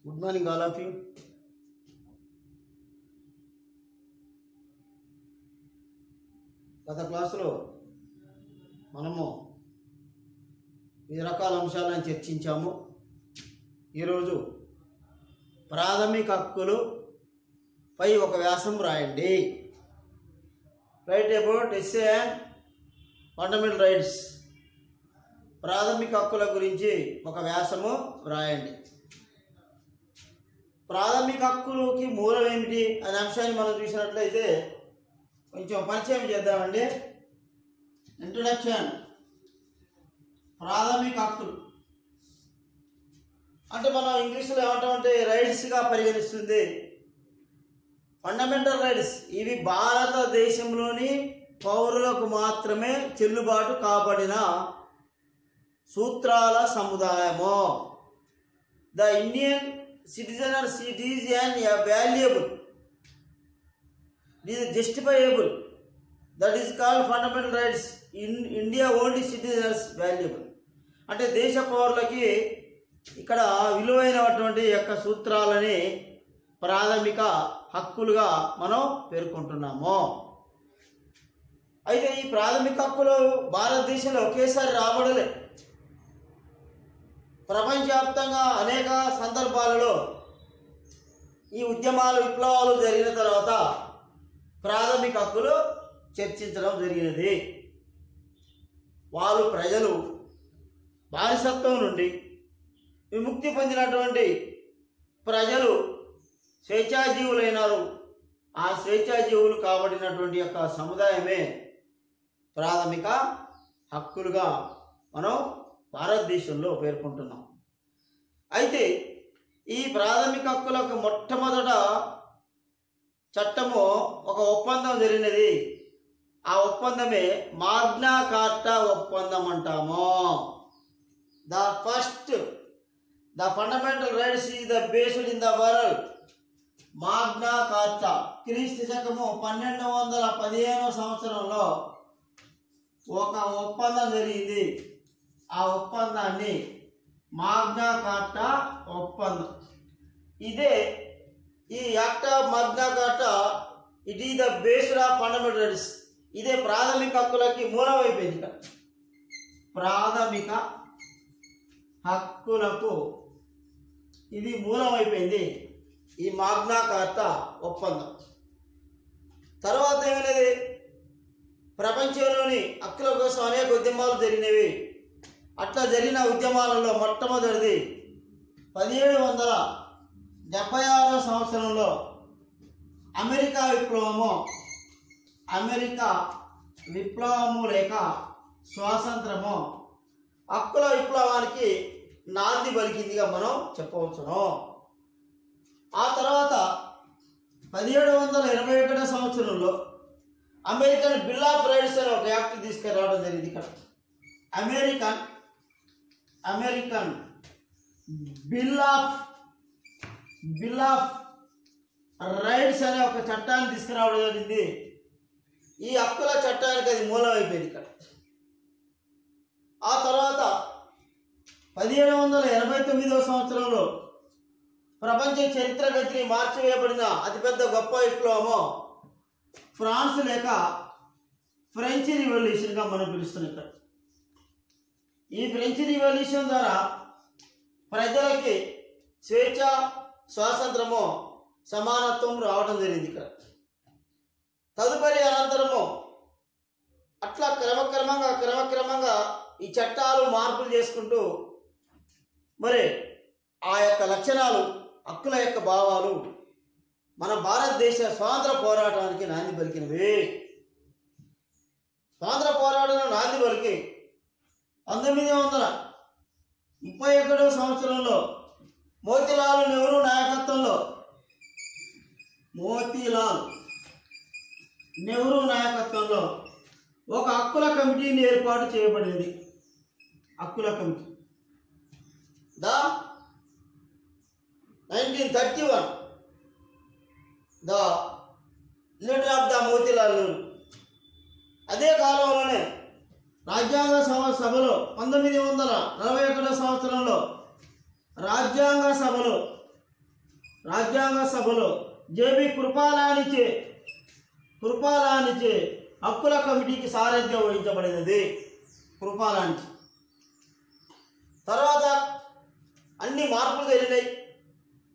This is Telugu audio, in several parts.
Good morning all of you. గత క్లాసులో మనము వివిధ రకాల అంశాలను చర్చించాము. ఈరోజు ప్రాథమిక హక్కులు పై ఒక వ్యాసం రాయండి. Write about essay and fundamental rights. ప్రాథమిక హక్కుల గురించి ఒక వ్యాసము రాయండి. ప్రాథమిక హక్కులకి మూలం ఏమిటి అనే అంశాన్ని మనం చూసినట్లయితే కొంచెం పరిచయం చేద్దామండి. ఇంట్రొడక్షన్. ప్రాథమిక హక్కులు అంటే మనం ఇంగ్లీష్లో ఏమంటామంటే రైట్స్గా పరిగణిస్తుంది. ఫండమెంటల్ రైట్స్ ఇవి భారతదేశంలోని పౌరులకు మాత్రమే చెల్లుబాటు కాబడిన సూత్రాల సముదాయము. The Indian citizen or citizen are valuable. It is justifiable. That is called fundamental rights. In India only citizens valuable. అంటే దేశ పౌరులకి ఇక్కడ విలువైనటువంటి యొక్క సూత్రాలని ప్రాథమిక హక్కులుగా మనం పేర్కొంటున్నాము. అయితే ఈ ప్రాథమిక హక్కులు భారతదేశంలో ఒకేసారి రాబడలే. ప్రపంచవ్యాప్తంగా అనేక సందర్భాలలో ఈ ఉద్యమాలు విప్లవాలు జరిగిన తర్వాత ప్రాథమిక హక్కులు చర్చించడం జరిగినది. వాళ్ళు ప్రజలు బానిసత్వం నుండి విముక్తి పొందినటువంటి ప్రజలు స్వేచ్ఛాజీవులైనారు. ఆ స్వేచ్ఛాజీవులు కాబడినటువంటి యొక్క సముదాయమే ప్రాథమిక హక్కులుగా మనం భారతదేశంలో పేర్కొంటున్నాం. అయితే ఈ ప్రాథమిక హక్కులకు మొట్టమొదట చట్టము ఒక ఒప్పందం జరిగినది. ఆ ఒప్పందమే మాగ్నా కార్టా ఒప్పందం అంటాము. The fundamental rights is the based in the world. Magna Carta క్రీస్తు శకము 1215 సంవత్సరంలో ఒక ఒప్పందం జరిగింది. ఆ ఒప్పందాన్ని మాగ్నా కార్టా ఒప్పందం. ఇదే ఈ act of మాగ్నా కార్టా it is the based of fundamental rights. ఇదే ప్రాథమిక హక్కులకి మూలమైపోయింది. ప్రాథమిక హక్కులకు ఇది మూలమైపోయింది ఈ మాగ్నా కార్టా ఒప్పందం. తర్వాత ఏమైనది, ప్రపంచంలోని హక్కుల కోసం అనేక ఉద్యమాలు జరిగినవి. అట్లా జరిగిన ఉద్యమాలలో మొట్టమొదటిది 1776 సంవత్సరంలో అమెరికా విప్లవము లేక స్వాతంత్రము హక్కుల విప్లవానికి నాంది పలికిందిగా మనం చెప్పవచ్చును. ఆ తర్వాత 1781 సంవత్సరంలో అమెరికన్ బిల్ ఆఫ్ రైట్స్ అనే ఒక యాక్ట్ తీసుకురావడం జరిగింది. ఇక్కడ అమెరికన్ బిల్ ఆఫ్ రైట్స్ అనే ఒక చట్టాన్ని తీసుకురావడం జరిగింది. ఈ హక్కుల చట్టానికి అది మూలమైపోయింది ఇక్కడ. ఆ తర్వాత 1789 సంవత్సరంలో ప్రపంచ చరిత్ర గతిని మార్చివేయబడిన అతిపెద్ద గొప్ప విప్లవము ఫ్రాన్స్ లేక ఫ్రెంచ్ రివల్యూషన్గా మనం పిలుస్తున్నాం ఇక్కడ. ఈ ఫ్రెంచ్ రివల్యూషన్ ద్వారా ప్రజలకి స్వేచ్ఛ, స్వాతంత్రము, సమానత్వం రావడం జరిగింది ఇక్కడ. తదుపరి అనంతరము అట్లా క్రమక్రమంగా ఈ చట్టాలు మార్పులు చేసుకుంటూ మరి ఆ యొక్క లక్షణాలు, హక్కుల యొక్క భావాలు మన భారతదేశ స్వాతంత్ర పోరాటానికి నాంది పలికినవి. స్వాతంత్ర పోరాటంలో నాంది పలికి 1931 సంవత్సరంలో మోతీలాల్ నెహ్రూ నాయకత్వంలో ఒక హక్కుల కమిటీని ఏర్పాటు చేయబడింది. హక్కుల committee 1931 the leader of the Motilal Nehru. అదే కాలంలోనే రాజ్యాంగ సభలో 1941 సంవత్సరంలో రాజ్యాంగ సభలో రాజ్యాంగ సభలో జేబీ కృపాలానిచే హక్కుల కమిటీకి సారథ్యం వహించబడినది. కృపాలాంటి తర్వాత అన్ని మార్పులు జరిగినాయి.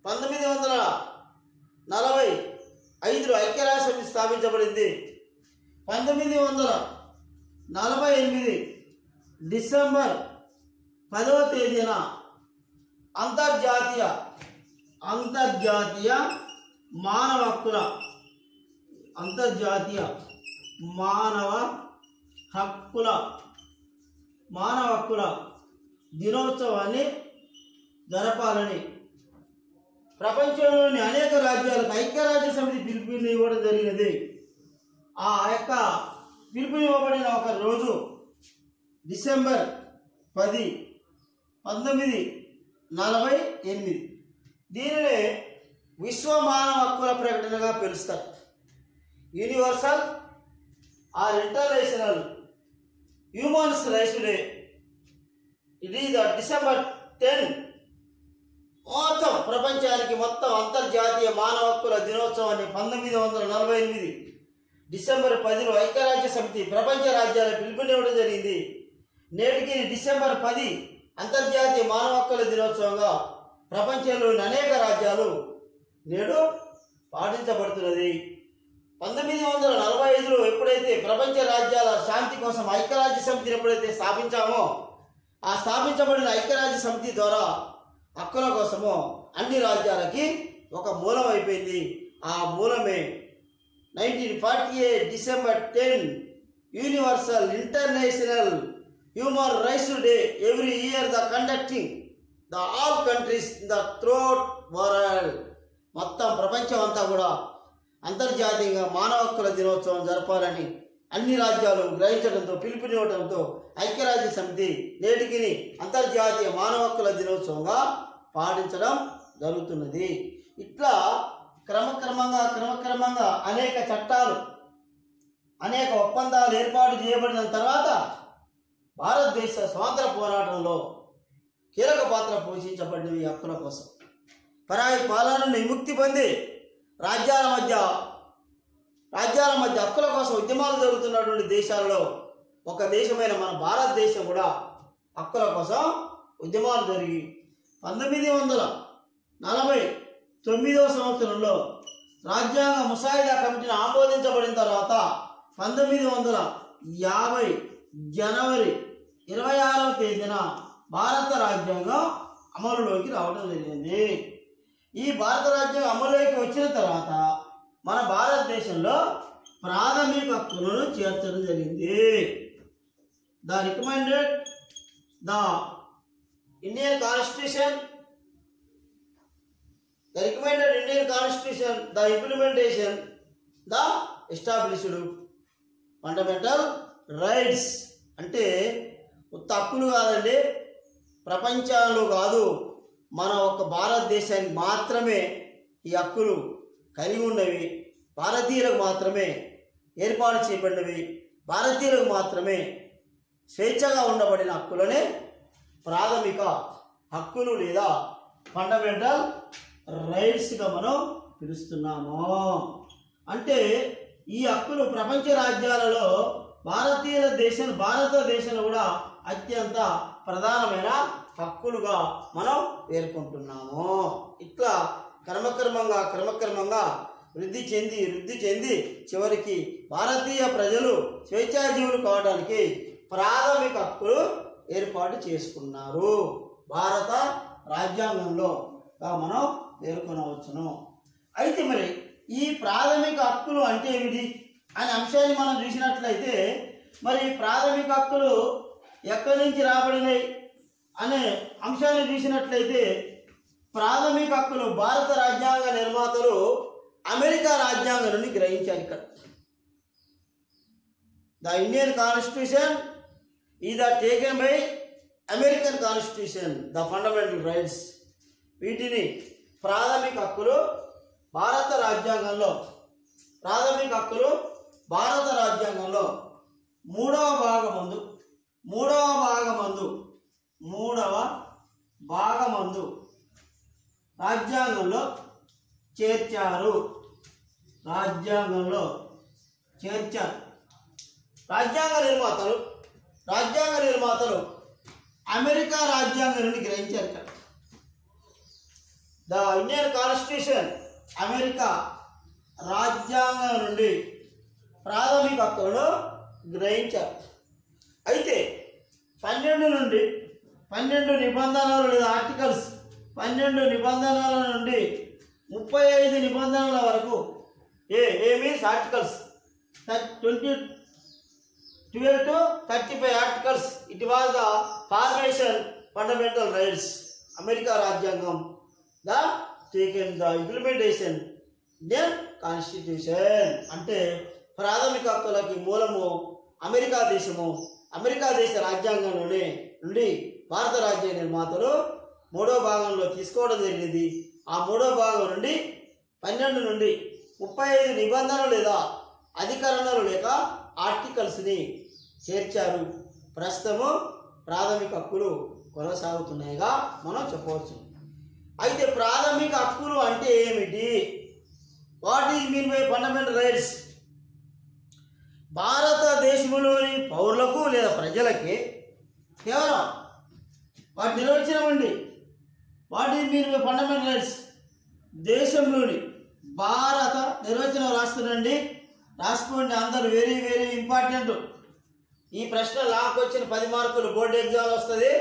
1945లో ఐక్యరాజ్య సమితి స్థాపించబడింది. 1948 డిసెంబర్ 10వ తేదీన అంతర్జాతీయ మానవ హక్కుల దినోత్సవాన్ని జరపాలని ప్రపంచంలోని అనేక రాజ్యాలకు ఐక్యరాజ్య సమితి పిలుపునివ్వడం జరిగినది. ఆ యొక్క పిలుపునివ్వబడిన ఒక రోజు డిసెంబర్ 10, 1948. దీనిని విశ్వ మానవ హక్కుల ప్రకటనగా పిలుస్తారు. Universal or international humans rights day. ఇది డిసెంబర్ 10 మొత్తం ప్రపంచానికి అంతర్జాతీయ మానవ హక్కుల దినోత్సవాన్ని 1948 డిసెంబర్ 10లో ఐక్యరాజ్య సమితి ప్రపంచ రాజ్యాలకు పిలుపునివ్వడం జరిగింది. నేటికి డిసెంబర్ 10 అంతర్జాతీయ మానవ హక్కుల దినోత్సవంగా ప్రపంచంలోని అనేక రాజ్యాలు నేడు పాటించబడుతున్నది. 1945లో ఎప్పుడైతే ప్రపంచ రాజ్యాల శాంతి కోసం ఐక్యరాజ్య సమితిని ఎప్పుడైతే స్థాపించామో, ఆ స్థాపించబడిన ఐక్యరాజ్య సమితి ద్వారా హక్కుల కోసము అన్ని రాజ్యాలకి ఒక మూలం అయిపోయింది. ఆ మూలమే 1948 December 10 universal international human rights day. Every year the conducting the all countries in the throughout world. మొత్తం ప్రపంచం అంతా కూడా అంతర్జాతీయంగా మానవ హక్కుల దినోత్సవం జరపాలని అన్ని రాజ్యాలు గ్రహించడంతో, పిలుపునివ్వడంతో ఐక్యరాజ్య సమితి నేటికి అంతర్జాతీయ మానవ హక్కుల దినోత్సవంగా పాటించడం జరుగుతున్నది. ఇట్లా క్రమక్రమంగా అనేక చట్టాలు, అనేక ఒప్పందాలు ఏర్పాటు చేయబడిన తర్వాత భారతదేశ స్వాతంత్ర పోరాటంలో కీలక పాత్ర పోషించబడినవి హక్కుల కోసం. పరాయి పాలన నుండి విముక్తి పొంది రాజ్యాల మధ్య హక్కుల కోసం ఉద్యమాలు జరుగుతున్నటువంటి దేశాలలో ఒక దేశమైన మన భారతదేశం కూడా హక్కుల కోసం ఉద్యమాలు జరిగి 1949వ సంవత్సరంలో రాజ్యాంగ ముసాయిదా కమిటీని ఆమోదించబడిన తర్వాత 1950 జనవరి 26వ తేదీన భారత రాజ్యాంగం అమలులోకి రావడం జరిగింది. ఈ భారత రాజ్యాంగం అమలులోకి వచ్చిన తర్వాత మన భారతదేశంలో ప్రాథమిక హక్కులను చేర్చడం జరిగింది. The recommended the Indian constitution, the recommended Indian Constitution, the implementation, the established fundamental rights. అంటే ఉత్త హక్కులు కాదండి, ప్రపంచంలో కాదు, మన ఒక భారతదేశానికి మాత్రమే ఈ హక్కులు కలిగి ఉన్నవి, భారతీయులకు మాత్రమే ఏర్పాటు చేయబడినవి, భారతీయులకు మాత్రమే స్వేచ్ఛగా ఉండబడిన హక్కులనే ప్రాథమిక హక్కులు లేదా ఫండమెంటల్ రైట్స్గా మనం పిలుస్తున్నాము. అంటే ఈ హక్కులు ప్రపంచ రాజ్యాలలో భారతదేశంలో కూడా అత్యంత ప్రధానమైన హక్కులుగా మనం పేర్కొంటున్నాము. ఇట్లా క్రమక్రమంగా వృద్ధి చెంది చివరికి భారతీయ ప్రజలు స్వేచ్ఛాజీవులు కావడానికి ప్రాథమిక హక్కులు ఏర్పాటు చేసుకున్నారు. భారత రాజ్యాంగంలో మనం పేర్కొనవచ్చును. అయితే మరి ఈ ప్రాథమిక హక్కులు అంటే ఏమిటి అనే అంశాన్ని మనం చూసినట్లయితే, మరి ప్రాథమిక హక్కులు ఎక్కడి నుంచి రాబడినాయి అనే అంశాన్ని చూసినట్లయితే, ప్రాథమిక హక్కులు భారత రాజ్యాంగ నిర్మాతలు అమెరికా రాజ్యాంగం నుండి గ్రహించారు. ఇక్కడ the Indian constitution is taken by American constitution, the fundamental rights. వీటిని ప్రాథమిక హక్కులు భారత రాజ్యాంగంలో మూడవ భాగమందు రాజ్యాంగంలో చేర్చారు, రాజ్యాంగంలో చేర్చారు. రాజ్యాంగ నిర్మాతలు అమెరికా రాజ్యాంగం నుండి గ్రహించారు. ద ఇండియన్ కాన్స్టిట్యూషన్ అమెరికా రాజ్యాంగం నుండి ప్రాథమిక హక్కులను గ్రహించారు. అయితే 12 నిబంధనలు లేదా ఆర్టికల్స్ 12 నిబంధనల నుండి 35 నిబంధనల వరకు means articles 12 to 35 articles it was the formation fundamental rights. America రాజ్యాంగం the taken the implementation Indian constitution. అంటే ప్రాథమిక హక్కులకి మూలము అమెరికా దేశము. అమెరికా దేశ రాజ్యాంగంలోనే నుండి భారత రాజ్యాంగ నిర్మాతలు 3వ భాగంలో తీసుకోవడం జరిగింది. ఆ 3వ భాగం నుండి 12 నుండి 35 నిబంధనలు లేదా అధికరణలు లేక ఆర్టికల్స్ని చేర్చారు. ప్రస్తుతము ప్రాథమిక హక్కులు కొనసాగుతున్నాయిగా మనం చెప్పవచ్చు. అయితే ప్రాథమిక హక్కులు అంటే ఏమిటి? What is mean by fundamental rights? భారతదేశంలోని పౌరులకు లేదా ప్రజలకి కేవలం వాటి నిర్వచనం అండి. What is mean by fundamental rights? దేశంలోని భారత నిర్వచనం రాస్తుందండి, రాసుకోండి అందరు. Very very important. ఈ ప్రశ్న లాక్ వచ్చిన 10 మార్కులు బోర్డు ఎగ్జామ్ వస్తుంది.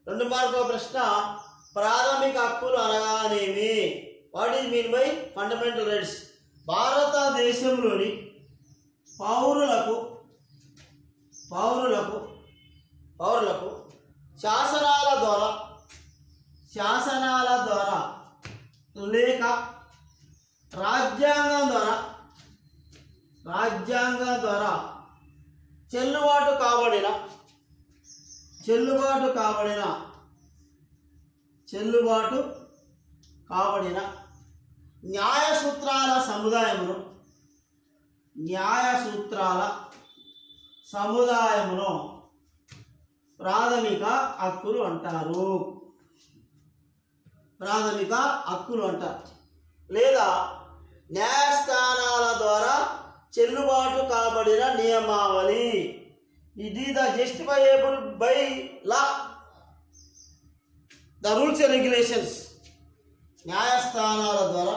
2 మార్కుల ప్రశ్న ప్రాథమిక హక్కులు అనగానేమి? What is mean by fundamental rights? భారతదేశంలోని పౌరులకు శాసనాల ద్వారా లేక రాజ్యాంగం ద్వారా చెల్లుబాటు కాబడిన న్యాయ సూత్రాల సముదాయమును ప్రాథమిక హక్కులు అంటారు. లేదా న్యాయస్థానాల ద్వారా చెల్లుబాటు కాబడిన నియమావళి. ఇది the justifiable by law, the rules and regulations. న్యాయస్థానాల ద్వారా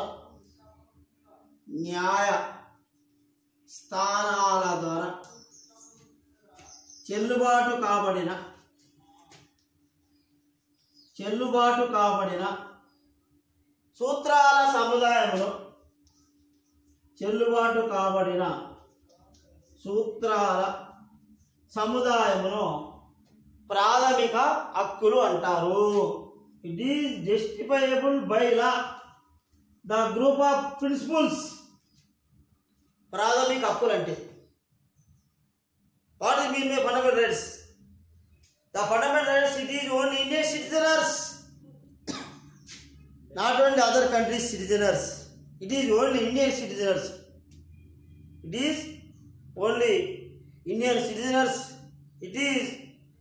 చెల్లుబాటు కాబడిన సూత్రాల సముదాయమును ప్రాథమిక హక్కులు అంటారు. It is justifiable by law, the group of principles. ప్రాథమిక హక్కులు అంటే what is mean by fundamental rights? The fundamental rights, it is only Indian citizens, not only other countries citizens. It is only Indian citizens. It is only Indian citizens. It is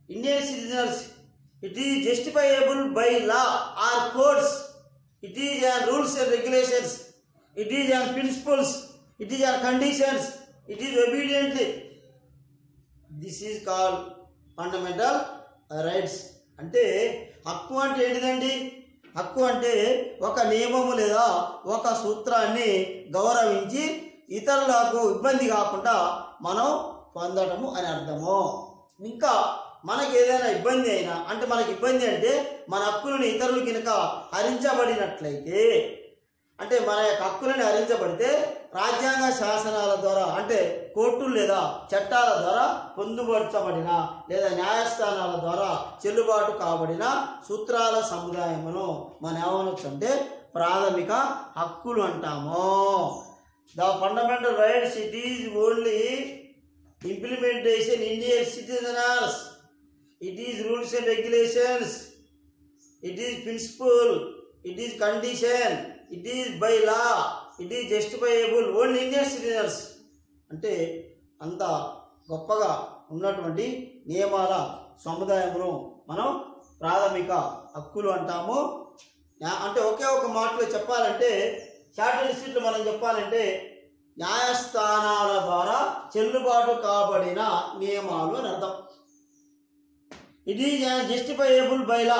Indian citizens. It is justifiable by law or courts. It is on rules and regulations. It is on principles. It is on conditions. It is obedient. This is called fundamental rights. అంటే హక్కు అంటే ఏంటిదండి? హక్కు అంటే ఒక నియమము లేదా ఒక సూత్రాన్ని గౌరవించి ఇతరులకు ఇబ్బంది కాకుండా మనం పొందడము అని అర్థము. ఇంకా మనకి ఏదైనా ఇబ్బంది అయినా, అంటే మనకి ఇబ్బంది అంటే మన హక్కులను ఇతరులు కనుక హరించబడినట్లయితే, అంటే మన యొక్క హక్కులను హరించబడితే రాజ్యాంగ శాసనాల ద్వారా, అంటే కోర్టులు లేదా చట్టాల ద్వారా పొందుపరచబడిన లేదా న్యాయస్థానాల ద్వారా చెల్లుబాటు కాబడిన సూత్రాల సముదాయమును మనం ఏమనొచ్చు అంటే ప్రాథమిక హక్కులు అంటాము. The fundamental rights, it is only implementation Indian citizens. It is rules and regulations. It is principle. It is condition. It is by law. It is justifiable only Indian citizens. అంటే అంత గొప్పగా ఉన్నటువంటి నియమాల సముదాయమును మనం ప్రాథమిక హక్కులు అంటాము. అంటే ఒకే ఒక మాటలో చెప్పాలంటే షార్ట్ అండ్ స్వీట్లు మనం చెప్పాలంటే న్యాయస్థానాల ద్వారా చెల్లుబాటు కాబడిన నియమాలు అని అర్థం. ఇట్ ఈజ్ జస్టిఫైయబుల్ బై లా.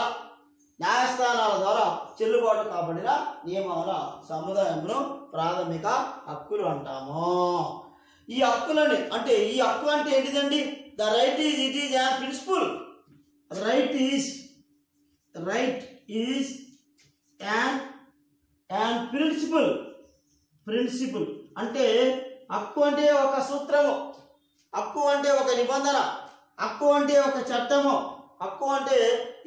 న్యాయస్థానాల ద్వారా చెల్లుబాటు కాబడిన నియమాల సముదాయంలో ప్రాథమిక హక్కులు అంటాము. ఈ హక్కులని అంటే ఈ హక్కు అంటే ఏంటిదండి? The right is it is an principle. Right is an principle అంటే హక్కు అంటే ఒక సూత్రము, హక్కు అంటే ఒక నిబంధన, హక్కు అంటే ఒక చట్టము, హక్కు అంటే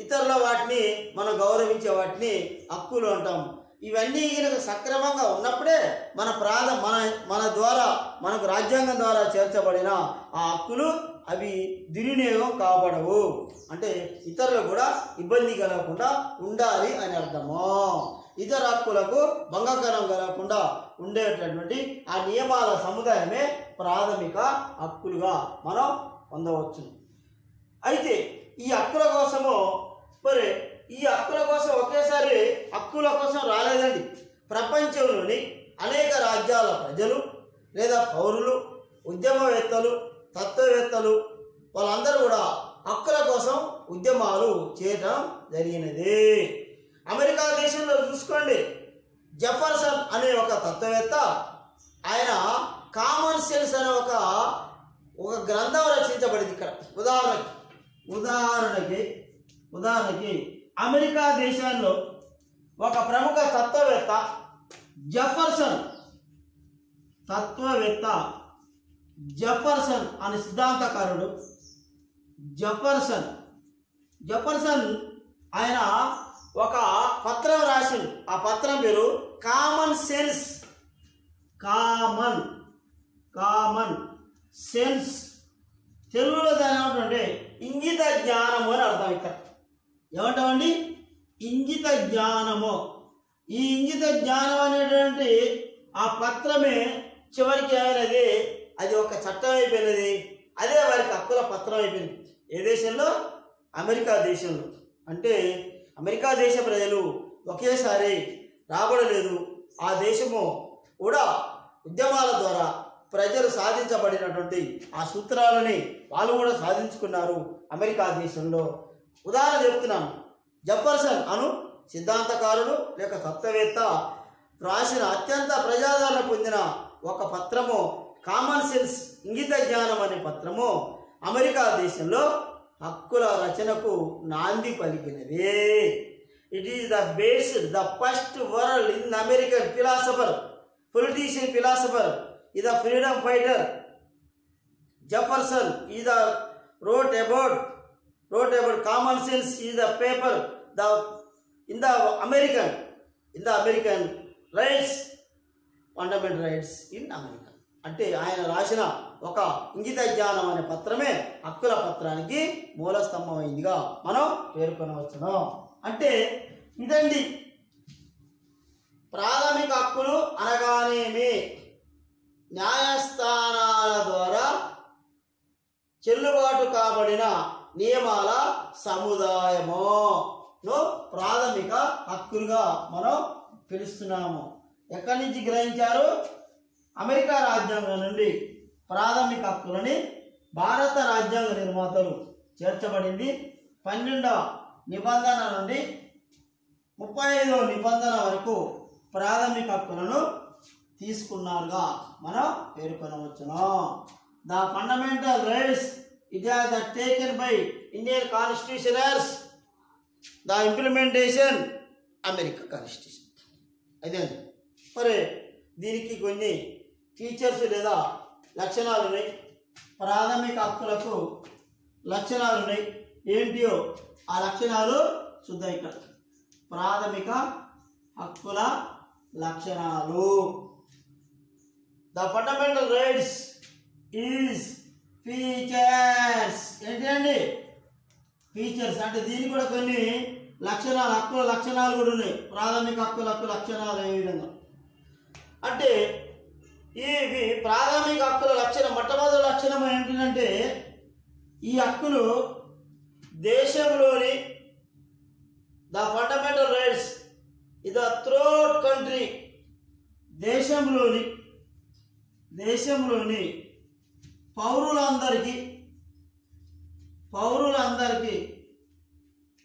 ఇతరుల వాటిని మనం గౌరవించే వాటిని హక్కులు అంటాము. ఇవన్నీ కనుక సక్రమంగా ఉన్నప్పుడే మన ద్వారా మనకు రాజ్యాంగం ద్వారా చేర్చబడిన ఆ హక్కులు అవి దుర్వినియోగం కాబడవు. అంటే ఇతరులకు కూడా ఇబ్బంది కలగకుండా ఉండాలి అని అర్థము. ఇతర హక్కులకు భంగకరం కలగకుండా ఉండేటటువంటి ఆ నియమాల సముదాయమే ప్రాథమిక హక్కులుగా మనం పొందవచ్చు. అయితే ఈ హక్కుల కోసము ఈ హక్కుల కోసం ఒకేసారి హక్కుల కోసం రాలేదండి. ప్రపంచంలోని అనేక రాజ్యాల ప్రజలు లేదా పౌరులు, ఉద్యమవేత్తలు, తత్వవేత్తలు వాళ్ళందరూ కూడా హక్కుల కోసం ఉద్యమాలు చేయడం జరిగినది. అమెరికా దేశంలో చూసుకోండి, జెఫర్సన్ అనే ఒక తత్వవేత్త ఆయన కామన్ సెన్స్ అనే ఒక గ్రంథం రచించబడింది. ఇక్కడ ఉదాహరణకి అమెరికా దేశంలో ఒక ప్రముఖ తత్వవేత్త జెఫర్సన్ అనే సిద్ధాంతకారుడు జెఫర్సన్ ఆయన ఒక పత్రం రాసిండు. ఆ పత్రం పేరు కామన్ సెన్స్. తెలుగులో దాని ఏమంటే ఇంగిత జ్ఞానము అని అర్థం. ఇక్కడ ఏమంటామండి? ఇంగిత జ్ఞానము. ఈ ఇంగిత జ్ఞానం అనేటువంటి ఆ పత్రమే చివరికి ఏమైనది, అది ఒక చట్టం అయిపోయినది. అదే వారికి హక్కుల పత్రం అయిపోయింది. ఏ దేశంలో? అమెరికా దేశంలో. అంటే అమెరికా దేశ ప్రజలు ఒకేసారి రాబడలేదు. ఆ దేశము కూడా ఉద్యమాల ద్వారా ప్రజలు సాధించబడినటువంటి ఆ సూత్రాలని వాళ్ళు కూడా సాధించుకున్నారు అమెరికా దేశంలో. ఉదాహరణ చెప్తున్నాను. జెఫర్సన్ అను సిద్ధాంతకారుడు లేక తత్వవేత్త రాసిన అత్యంత ప్రజాదరణ పొందిన ఒక పత్రము కామన్ సెన్స్ ఇంగిత జ్ఞానం అనే పత్రము అమెరికా దేశంలో హక్కుల రచనకు నాంది పలికినది. It is the first world in American politician philosopher is a freedom fighter. Jefferson is wrote about common sense is a paper in the American rights, fundamental rights in America. అంటే ఆయన రాసిన ఒక ఇంగిత జ్ఞానం అనే పత్రమే హక్కుల పత్రానికి మూల స్తంభమైందిగా మనం పేర్కొనవచ్చును. అంటే ఇదండి ప్రాథమిక హక్కులు అనగానేమి న్యాయస్థానాల ద్వారా చెల్లుబాటు కాబడిన నియమాల సముదాయమును ప్రాథమిక హక్కులుగా మనం పిలుస్తున్నాము. ఎక్కడి నుంచి గ్రహించారు? అమెరికా రాజ్యాంగం నుండి ప్రాథమిక హక్కులని భారత రాజ్యాంగ నిర్మాతలు చేర్చబడింది. 12వ నిబంధన నుండి 35వ నిబంధన వరకు ప్రాథమిక హక్కులను తీసుకున్నారుగా మనం పేర్కొనవచ్చును. The fundamental rights it has the taken by Indian constitutioners the implementation America constitution. అదే మరి దీనికి కొన్ని ఫీచర్స్ లేదా లక్షణాలు ఉన్నాయి. ప్రాథమిక హక్కులకు లక్షణాలు ఉన్నాయి. ఏంటియో ఆ లక్షణాలు చూద్దాం. ఇక్కడ ప్రాథమిక హక్కుల లక్షణాలు. The fundamental rights is features. ఏంటండి ఫీచర్స్ అంటే దీనికి కూడా కొన్ని లక్షణాలు, హక్కుల లక్షణాలు కూడా ఉన్నాయి. ప్రాథమిక హక్కులకు లక్షణాలు ఏ విధంగా అంటే ఇవి ప్రాథమిక హక్కుల లక్షణం. మొట్టమొదటి లక్షణం ఏంటంటే ఈ హక్కులు దేశంలోని the fundamental rights in the throughout country దేశంలోని పౌరులందరికీ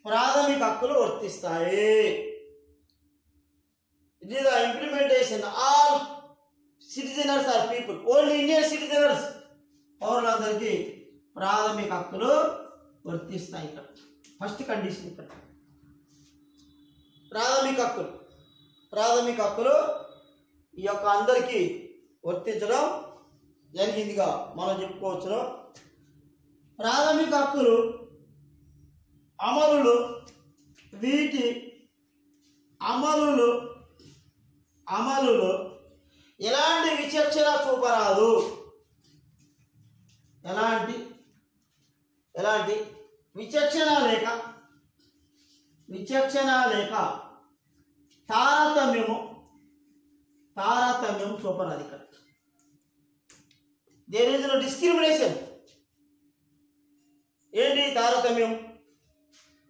ప్రాథమిక హక్కులు వర్తిస్తాయి. It is the implementation all citizens or people, only Indian citizens, పౌరులందరికీ ప్రాథమిక హక్కులు వర్తిస్తాయి. ఇక్కడ ఫస్ట్ కండిషన్ ఇక్కడ ప్రాథమిక హక్కులు ఈ యొక్క అందరికీ వర్తించడం జరిగిందిగా మనం చెప్పుకోవచ్చును. ప్రాథమిక హక్కులు వీటి అమలులో ఎలాంటి విచక్షణ చూపరాదు. ఎలాంటి విచక్షణ లేక తారతమ్యం చూపరాదు. ఇక్కడ దేర్ ఈజ్ నో డిస్క్రిమినేషన్. ఏంటి తారతమ్యం?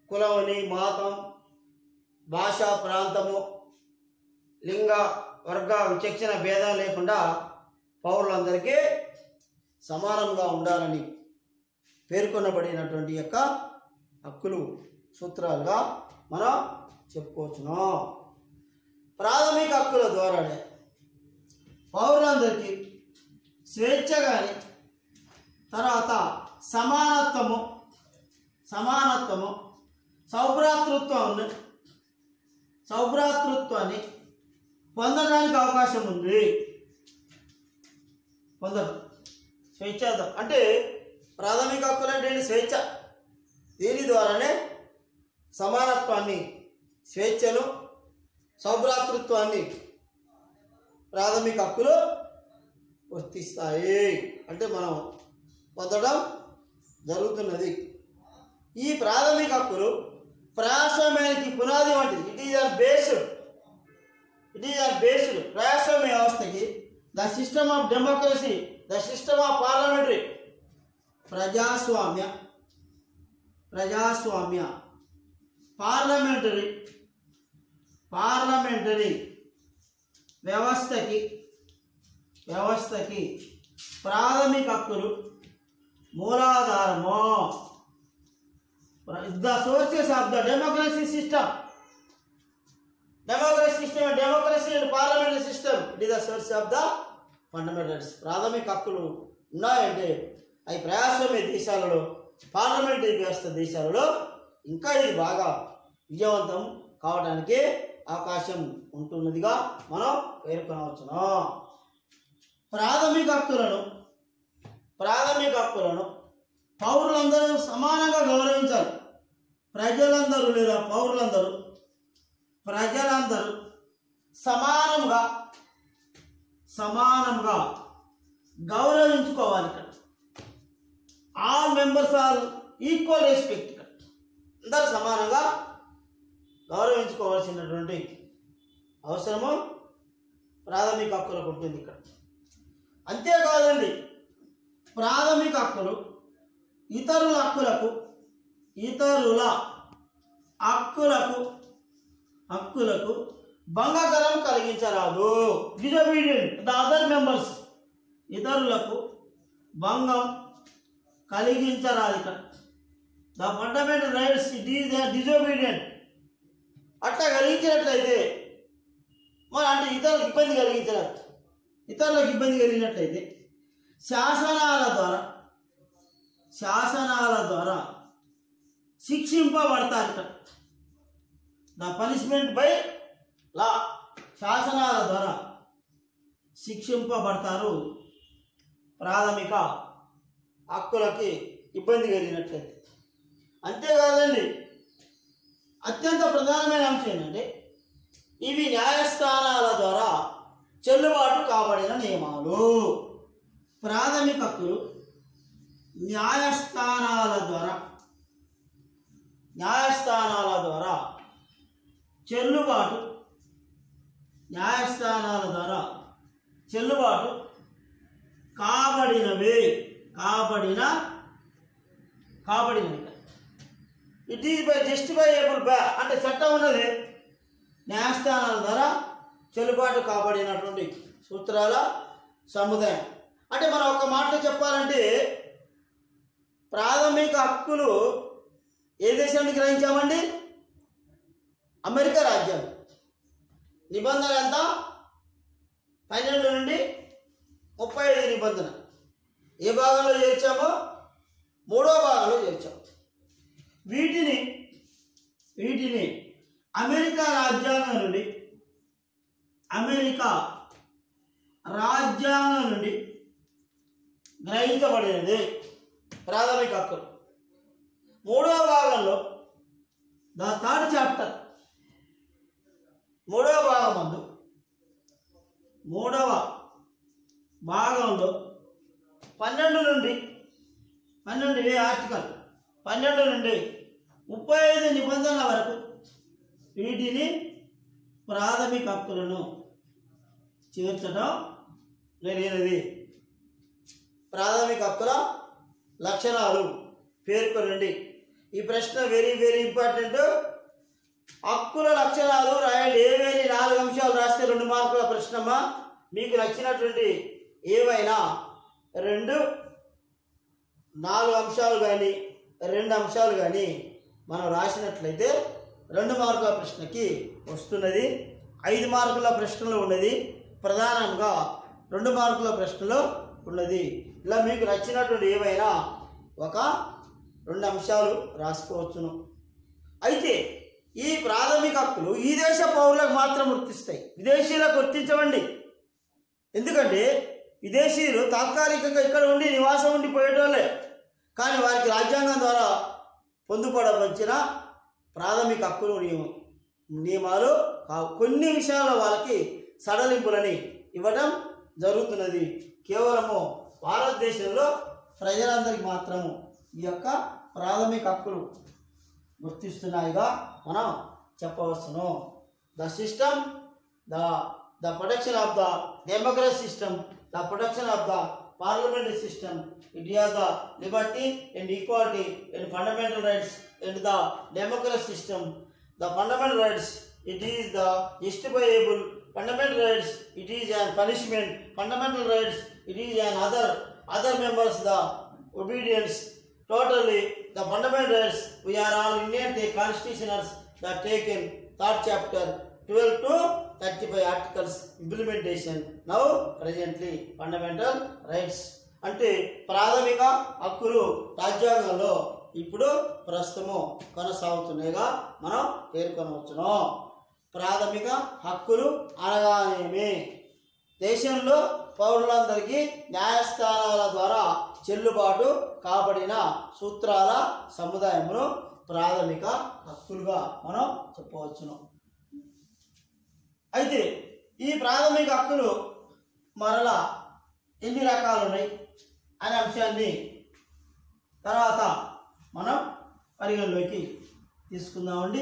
కులమని, మతం, భాష, ప్రాంతము, లింగ, వర్గ విచక్షణ భేదం లేకుండా పౌరులందరికీ సమానంగా ఉండాలని పేర్కొనబడినటువంటి యొక్క హక్కులు సూత్రాలుగా మనం చెప్పుకోవచ్చును. ప్రాథమిక హక్కుల ద్వారానే పౌరులందరికీ స్వేచ్ఛ కానీ, తర్వాత సమానత్వము, సౌభ్రాతృత్వాన్ని పొందడానికి అవకాశం ఉంది. స్వేచ్ఛ అంటే ప్రాథమిక హక్కులు అంటే స్వేచ్ఛ. దీని ద్వారానే సమానత్వాన్ని, స్వేచ్ఛను, సౌభ్రాతృత్వాన్ని ప్రాథమిక హక్కులు వర్తిస్తాయి. అంటే మనం పొందడం జరుగుతున్నది. ఈ ప్రాథమిక హక్కులు ప్రజాస్వామ్యానికి పునాది వంటిది. ఇట్ ఈజ్ బేస్డ్ ప్రజాస్వామ్య వ్యవస్థకి the system of democracy, the system of parliamentary, ప్రజాస్వామ్య పార్లమెంటరీ వ్యవస్థకి ప్రాథమిక హక్కులు మూలాధారము. The sources of the democracy system and parliamentary system, it is the source of the fundamental rights. ప్రాథమిక హక్కులు ఉన్నాయంటే అవి ప్రజాస్వామ్య దేశాలలో, పార్లమెంటరీ వ్యవస్థ దేశాలలో ఇంకా ఇది బాగా విజయవంతం కావడానికి అవకాశం ఉంటున్నదిగా మనం పేర్కొనవచ్చును. ప్రాథమిక హక్కులను పౌరులందరూ సమానంగా గౌరవించాలి. ప్రజలందరూ సమానంగా గౌరవించుకోవాలి. All members are equal respect. అందరూ సమానంగా గౌరవించుకోవాల్సినటువంటి అవసరము ప్రాథమిక హక్కులకు ఉంటుంది ఇక్కడ. అంతేకాదండి, ప్రాథమిక హక్కులు ఇతరుల హక్కులకు భంగకరం కలిగించరాదు. డిజోబీడియంట్ ద అదర్ మెంబర్స్, ఇతరులకు భంగం కలిగించరాదు. ఇక్కడ the fundamental rights it is disobedient. అట్లా కలిగించినట్లయితే మరి అంటే ఇతరులకు ఇబ్బంది కలిగినట్లయితే శాసనాల ద్వారా శిక్షింపబడతారు. ఇక్కడ ద పనిష్మెంట్ బై లా, శాసనాల ద్వారా శిక్షింపబడతారు ప్రాథమిక హక్కులకి ఇబ్బంది కలిగినట్లయితే. అంతేకాదండి, అత్యంత ప్రధానమైన అంశం ఏంటంటే ఇవి న్యాయస్థానాల ద్వారా చెల్లుబాటు కాబడిన నియమాలు. ప్రాథమిక హక్కులు న్యాయస్థానాల ద్వారా చెల్లుబాటు కాబడినవి. It is by justifiable by అంటే చట్టం ఉన్నది న్యాయస్థానాల ద్వారా చెల్లుబాటు కాబడినటువంటి సూత్రాల సముదాయం. అంటే మనం ఒక మాటలో చెప్పాలంటే ప్రాథమిక హక్కులు ఏ దేశాన్ని గ్రహించామండి? అమెరికా రాజ్యాంగం. నిబంధనలు ఎంత? 12 నుండి 35 నిబంధన. ఏ భాగంలో చేర్చామో 3వ భాగంలో చేర్చాము. వీటిని అమెరికా రాజ్యాంగం నుండి గ్రహించబడినది ప్రాథమిక హక్కులు. 3వ భాగంలో ద థర్డ్ చాప్టర్ 3వ భాగమందు 3వ భాగంలో 12 నుండి ఆర్టికల్ 12 నుండి 35 నిబంధనల వరకు వీటిని ప్రాథమిక హక్కులను చేర్చడం జరిగినది. ప్రాథమిక హక్కుల లక్షణాలు పేర్కొనండి. ఈ ప్రశ్న వెరీ వెరీ ఇంపార్టెంట్. హక్కుల లక్షణాలు రాయండి. ఏవేని 4 అంశాలు రాస్తే 2 మార్కుల ప్రశ్నమా. మీకు నచ్చినటువంటి ఏవైనా 4 అంశాలు కానీ 2 అంశాలు కానీ మనం రాసినట్లయితే 2 మార్కుల ప్రశ్నకి వస్తున్నది. 5 మార్కుల ప్రశ్నలు ఉన్నది. ప్రధానంగా 2 మార్కుల ప్రశ్నలు ఉన్నది. ఇలా మీకు నచ్చినటువంటి ఏవైనా ఒక 2 అంశాలు రాసుకోవచ్చును. అయితే ఈ ప్రాథమిక హక్కులు ఈ దేశ పౌరులకు మాత్రం వర్తిస్తాయి, విదేశీయులకు వర్తించవండి. ఎందుకంటే విదేశీయులు తాత్కాలికంగా ఇక్కడ ఉండి నివాసం ఉండిపోయేటోళ్ళే, కానీ వారికి రాజ్యాంగం ద్వారా పొందుపడవచ్చిన ప్రాథమిక హక్కులు నియమాలు కావు. కొన్ని విషయాల్లో వాళ్ళకి సడలింపులని ఇవ్వడం జరుగుతున్నది. కేవలము భారతదేశంలో ప్రజలందరికీ మాత్రము ఈ యొక్క ప్రాథమిక హక్కులు వర్తిస్తున్నాయిగా మనం చెప్పవచ్చును. The system the protection of the democracy system, the protection of the parliamentary system, it has the liberty and equality and fundamental rights, and the democratic system, the fundamental rights, it is the justifiable. Fundamental rights, it is an punishment. Fundamental rights, it is an other members the obedience. Totally the fundamental rights, we are all Indian constitutionals that taken 3rd chapter 12 to 35 articles implementation now presently fundamental rights. అంటే ప్రాథమిక హక్కులు రాజ్యాంగంలో ఇప్పుడు ప్రస్తుతము కొనసాగుతున్నాయిగా మనం పేర్కొనవచ్చును. ప్రాథమిక హక్కులు అనగానేమి? దేశంలో పౌరులందరికీ న్యాయస్థానాల ద్వారా చెల్లుబాటు కాబడిన సూత్రాల సముదాయమును ప్రాథమిక హక్కులుగా మనం చెప్పవచ్చును. అయితే ఈ ప్రాథమిక హక్కులు మరలా ఎన్ని రకాలు ఉన్నాయి అనే అంశాన్ని తర్వాత మనం పరిగణలోకి తీసుకుందామండి.